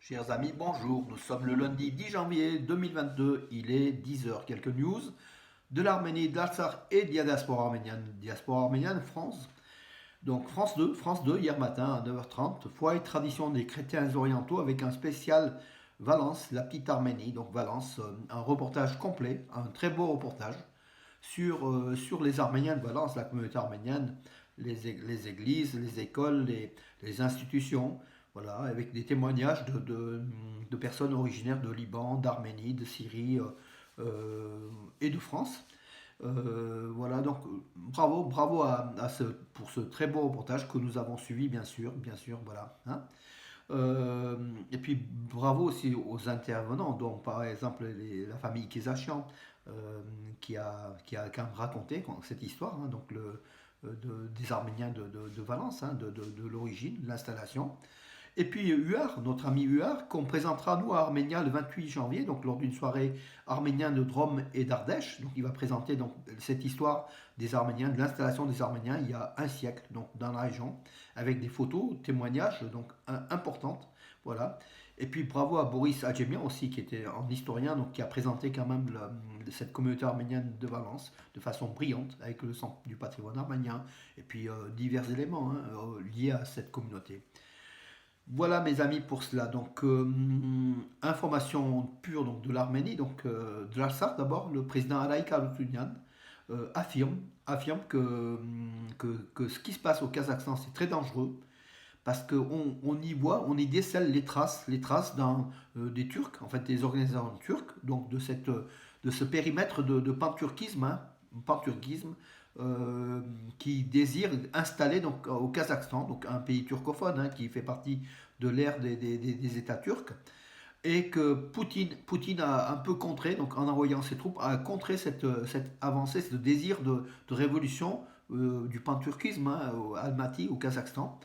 Chers amis, bonjour. Nous sommes le lundi 10 janvier 2022. Il est 10 heures. Quelques news de l'Arménie, de l'Artsakh et de la diaspora arménienne. Diaspora arménienne, France. Donc France 2 hier matin à 9h30. Foi et tradition des chrétiens orientaux avec un spécial Valence, la petite Arménie. Donc Valence, un reportage complet, un très beau reportage sur les Arméniens de Valence, la communauté arménienne, les églises, les écoles, les institutions, voilà, avec des témoignages de personnes originaires de Liban, d'Arménie, de Syrie et de France. Voilà, donc bravo pour ce très beau reportage que nous avons suivi, bien sûr, voilà. Hein. Et puis bravo aussi aux intervenants, donc par exemple la famille Kézachian qui a raconté cette histoire, hein, donc des Arméniens de Valence, hein, de l'origine, de l'installation. Et puis Huard, notre ami Huard, qu'on présentera nous à Arménia le 28 janvier, donc lors d'une soirée arménienne de Drôme et d'Ardèche. Donc il va présenter donc, cette histoire des Arméniens, de l'installation des Arméniens il y a un siècle donc, dans la région, avec des photos, témoignages donc importantes. Voilà. Et puis bravo à Boris Adjemian aussi, qui était un historien, donc qui a présenté quand même cette communauté arménienne de Valence de façon brillante, avec le centre du patrimoine arménien, et puis divers éléments hein, liés à cette communauté. Voilà mes amis pour cela. Donc information pure donc, de l'Arménie, donc de l'Artsakh d'abord, le président Araïk Harutyunyan affirme, affirme que ce qui se passe au Kazakhstan c'est très dangereux parce qu'on y voit, on y décèle les traces des Turcs, en fait des organisations turques, donc de ce périmètre de panturquisme, hein, panturquisme qui désire installer donc, au Kazakhstan, donc un pays turcophone hein, qui fait partie de l'ère des États turcs, et que Poutine a un peu contré, donc en envoyant ses troupes, a contré cette avancée, ce désir de révolution du panturquisme hein, au Almaty, au Kazakhstan.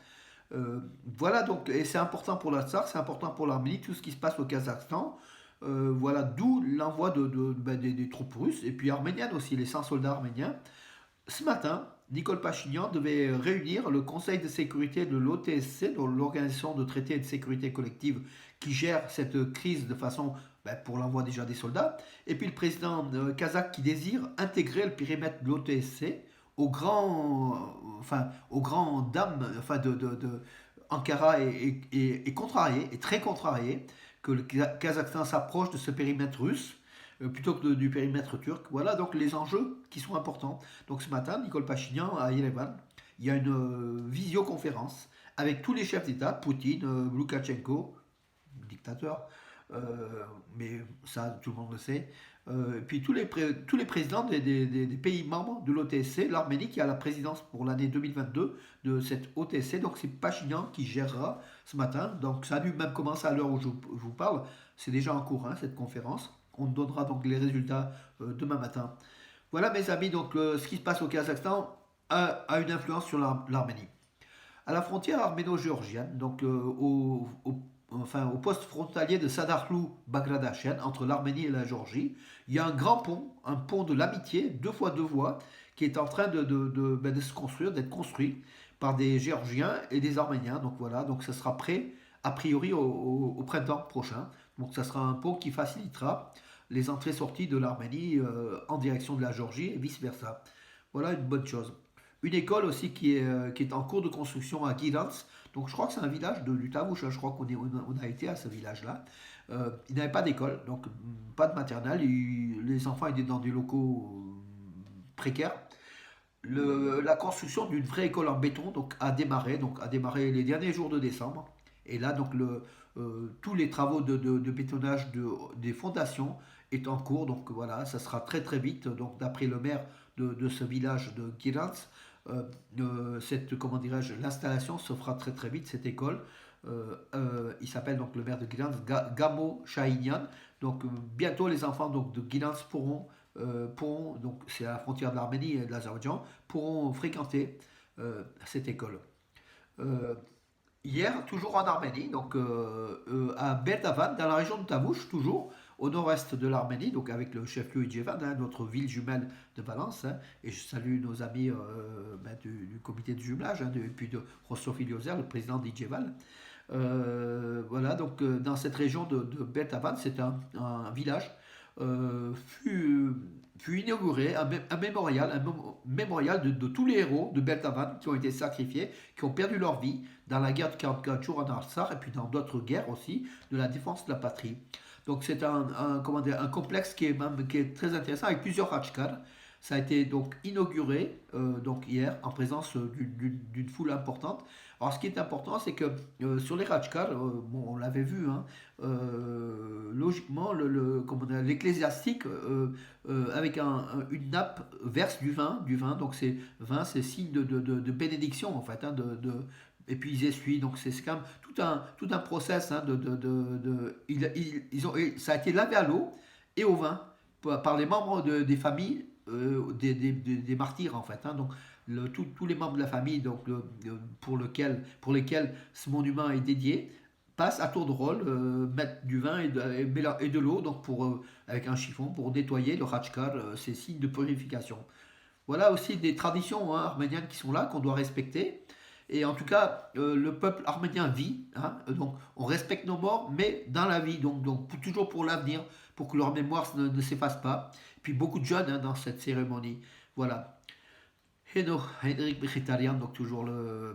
Voilà donc, et c'est important pour l'Artsakh, c'est important pour l'Arménie, tout ce qui se passe au Kazakhstan. Voilà, d'où l'envoi des troupes russes, et puis arméniennes aussi, les 100 soldats arméniens. Ce matin, Nicole Pachinian devait réunir le Conseil de sécurité de l'OTSC, l'Organisation de traité et de sécurité collective qui gère cette crise de façon pour l'envoi déjà des soldats, et puis le président kazakh qui désire intégrer le périmètre de l'OTSC aux grands dames enfin Ankara est contrarié, est très contrarié que le Kazakhstan s'approche de ce périmètre russe plutôt que du périmètre turc. Voilà donc les enjeux qui sont importants. Donc ce matin, Nicole Pachinian à Yerevan, il y a une visioconférence avec tous les chefs d'État, Poutine, Loukachenko, dictateur, mais ça tout le monde le sait, puis tous les présidents des pays membres de l'OTSC, l'Arménie qui a la présidence pour l'année 2022 de cette OTSC, donc c'est Pachinian qui gérera ce matin, donc ça a dû même commencer à l'heure où je vous parle, c'est déjà en cours hein, cette conférence, on donnera donc les résultats demain matin. Voilà mes amis, donc ce qui se passe au Kazakhstan a une influence sur l'Arménie. À la frontière arméno-géorgienne, donc au poste frontalier de Sadarlou-Bagradashian, entre l'Arménie et la Géorgie, il y a un pont de l'amitié, 2 fois 2 voies, qui est en train de se construire, d'être construit par des Géorgiens et des Arméniens. Donc voilà, donc ça sera prêt a priori au printemps prochain. Donc ça sera un pont qui facilitera les entrées-sorties de l'Arménie en direction de la Géorgie et vice-versa. Voilà une bonne chose. Une école aussi qui est en cours de construction à Gilans. Donc je crois que c'est un village du Tavush, hein. Je crois on a été à ce village-là. Il n'avait pas d'école, donc pas de maternelle. Les enfants étaient dans des locaux précaires. La construction d'une vraie école en béton donc a démarré les derniers jours de décembre. Et là, donc, tous les travaux de bétonnage des fondations est en cours. Donc voilà, ça sera très très vite. Donc d'après le maire de ce village de Girans, comment dirais-je, l'installation se fera très très vite, cette école. Il s'appelle donc le maire de Girans, Gamo Shahinian. Donc bientôt les enfants donc, de Girans pourront, donc c'est à la frontière de l'Arménie et de l'Azerbaïdjan, pourront fréquenter cette école. Euh, Hier, toujours en Arménie, donc à Berdavan, dans la région de Tavush, toujours au nord-est de l'Arménie, donc avec le chef-lieu Idjevan, hein, notre ville jumelle de Valence. Hein, et je salue nos amis comité de jumelage, hein, et puis de Rostov Iliozer, le président d'Idjevan. Voilà, donc dans cette région de Beltavan, c'est un village, fut, fut inauguré un mémorial, mémorial de tous les héros de Beltavan qui ont été sacrifiés, qui ont perdu leur vie dans la guerre de 44 jours en Artsar et puis dans d'autres guerres aussi de la défense de la patrie. Donc c'est comment dire, un complexe qui est très intéressant avec plusieurs Rajkar. Ça a été donc inauguré donc hier en présence d'une foule importante. Alors ce qui est important, c'est que sur les Rajkar, bon, on l'avait vu, hein, logiquement, comment dire, l'ecclésiastique avec une nappe verse du vin, donc c'est vin, c'est signe de bénédiction en fait, hein, et puis ils essuient, donc c'est quand même tout un process, hein, ça a été lavé à l'eau et au vin par les membres des familles des martyrs en fait, hein. Donc tous les membres de la famille donc, pour lesquels ce monument est dédié passent à tour de rôle, mettre du vin et de l'eau donc avec un chiffon pour nettoyer le Rajkar, ces signes de purification. Voilà aussi des traditions, hein, arméniennes qui sont là, qu'on doit respecter. Et en tout cas, le peuple arménien vit, hein, donc on respecte nos morts, mais dans la vie, donc toujours pour l'avenir, pour que leur mémoire ne s'efface pas. Et puis beaucoup de jeunes, hein, dans cette cérémonie. Voilà. Henrik Mkhitaryan, donc toujours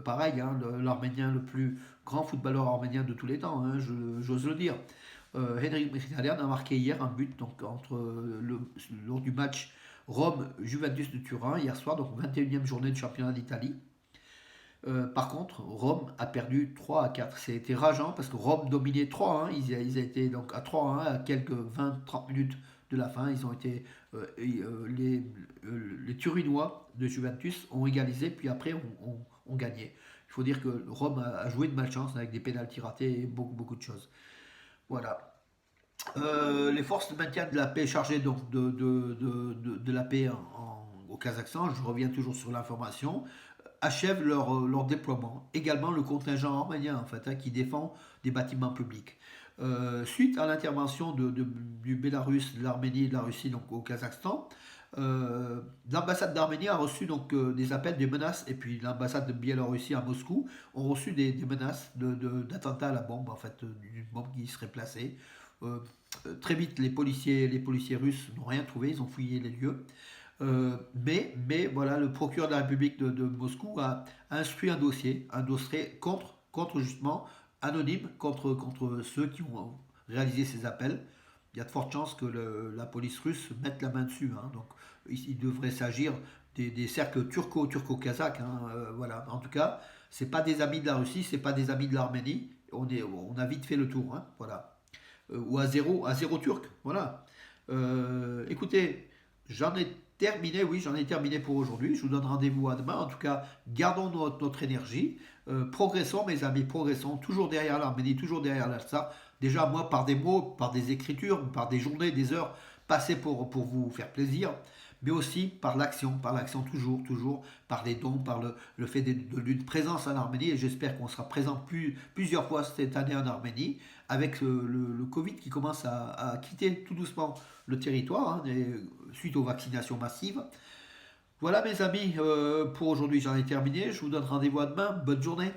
pareil, hein, l'Arménien le plus grand footballeur arménien de tous les temps, hein, j'ose le dire. Henrik Mkhitaryan a marqué hier un but donc, lors du match Rome-Juventus de Turin, hier soir, donc 21e journée de championnat d'Italie. Par contre, Rome a perdu 3-4. C'était rageant parce que Rome dominait 3-1. Ils étaient donc à 3-1 à quelques 20-30 minutes de la fin. Ils ont été, les Turinois de Juventus ont égalisé, puis après ont gagné. Il faut dire que Rome a joué de malchance avec des pénaltys ratés et beaucoup de choses. Voilà. Les forces de maintien de la paix chargées donc de la paix au Kazakhstan, je reviens toujours sur l'information, achèvent leur déploiement. Également le contingent arménien en fait, hein, qui défend des bâtiments publics. Suite à l'intervention du Bélarus, de l'Arménie et de la Russie donc, au Kazakhstan, l'ambassade d'Arménie a reçu donc des appels, des menaces, et puis l'ambassade de Biélorussie à Moscou ont reçu des menaces d'attentats à la bombe, en fait, d'une bombe qui serait placée. Euh, Très vite, les policiers russes n'ont rien trouvé, ils ont fouillé les lieux. Mais voilà, le procureur de la République de Moscou a instruit un dossier contre justement anonyme contre ceux qui ont réalisé ces appels. Il y a de fortes chances que la police russe mette la main dessus, hein. Donc il devrait s'agir des cercles turco-kazakhs, hein, voilà. En tout cas, c'est pas des amis de la Russie, c'est pas des amis de l'Arménie. On a vite fait le tour, hein, voilà. Ou à zéro turc, voilà. Écoutez, j'en ai terminé, oui, j'en ai terminé pour aujourd'hui. Je vous donne rendez-vous à demain. En tout cas, gardons notre énergie. Progressons, mes amis, progressons. Toujours derrière l'Arménie, toujours derrière l'Alsa. Déjà, moi, par des mots, par des écritures, par des journées, des heures passées pour vous faire plaisir, mais aussi par l'action toujours, par les dons, par le fait d'une présence en Arménie. Et j'espère qu'on sera présent plusieurs fois cette année en Arménie, avec le Covid qui commence à quitter tout doucement le territoire, hein, suite aux vaccinations massives. Voilà mes amis, pour aujourd'hui j'en ai terminé. Je vous donne rendez-vous à demain. Bonne journée.